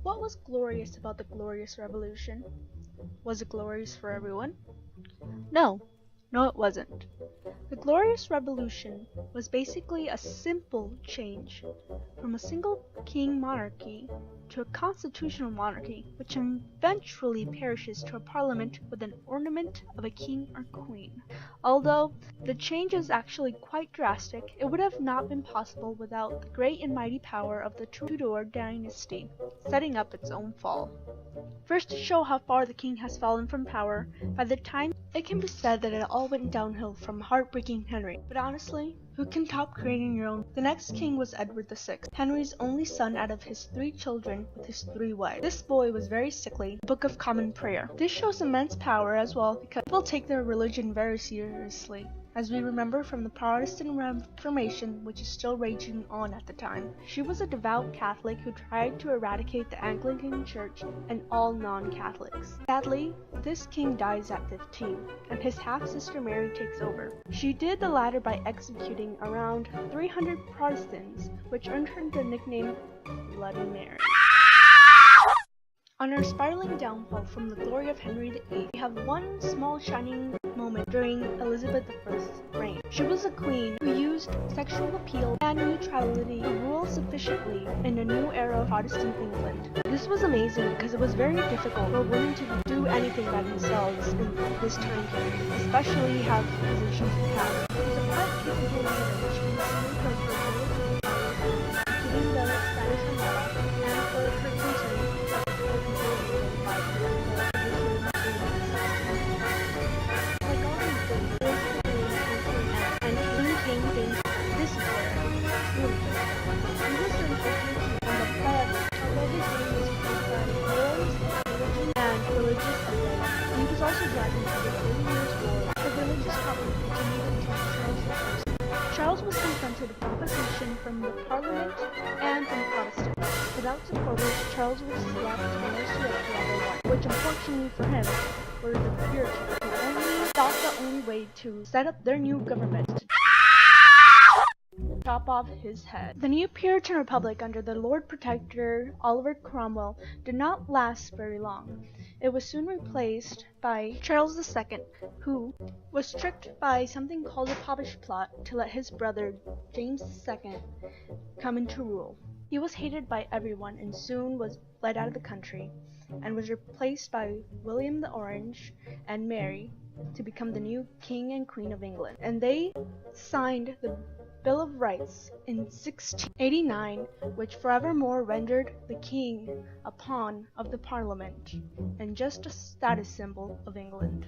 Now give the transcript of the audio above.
What was glorious about the Glorious Revolution? Was it glorious for everyone? No, it wasn't. The Glorious Revolution was basically a simple change from a single king monarchy to a constitutional monarchy, which eventually perishes to a parliament with an ornament of a king or queen. Although the change is actually quite drastic, it would have not been possible without the great and mighty power of the Tudor dynasty, setting up its own fall. First, to show how far the king has fallen from power, by the time it can be said that it all went downhill from heartbreaking Henry. But honestly, who can top creating your own? The next king was Edward VI, Henry's only son out of his 3 children with his 3 wives. This boy was very sickly, Book of Common Prayer. This shows immense power as well because people take their religion very seriously, as we remember from the Protestant Reformation, which is still raging on at the time. She was a devout Catholic who tried to eradicate the Anglican Church and all non-Catholics. Sadly, this king dies at 15, and his half-sister Mary takes over. She did the latter by executing around 300 Protestants, which earned her the nickname Bloody Mary. On our spiraling downfall from the glory of Henry VIII, we have one small shining moment during Elizabeth I's reign. She was a queen who used sexual appeal and neutrality to rule sufficiently in a new era of Protestant England. This was amazing because it was very difficult for women to do anything by themselves in this time period, especially have positions of power. She was a quite capable leader, which can be seen from her ability to power, including the Spanish Armada, and for her country. Charles was confronted with opposition from the Parliament and from Protestants. Without supporters, Charles was left to the mercy of the other one, which unfortunately for him were the Puritans, who only thought the only way to set up their new government to chop off his head. The new Puritan Republic under the Lord Protector Oliver Cromwell did not last very long. It was soon replaced by Charles II, who was tricked by something called a Popish plot to let his brother James II come into rule. He was hated by everyone and soon was fled out of the country and was replaced by William the Orange and Mary to become the new King and Queen of England. And they signed the Bill of Rights in 1689, which forevermore rendered the king a pawn of the Parliament and just a status symbol of England.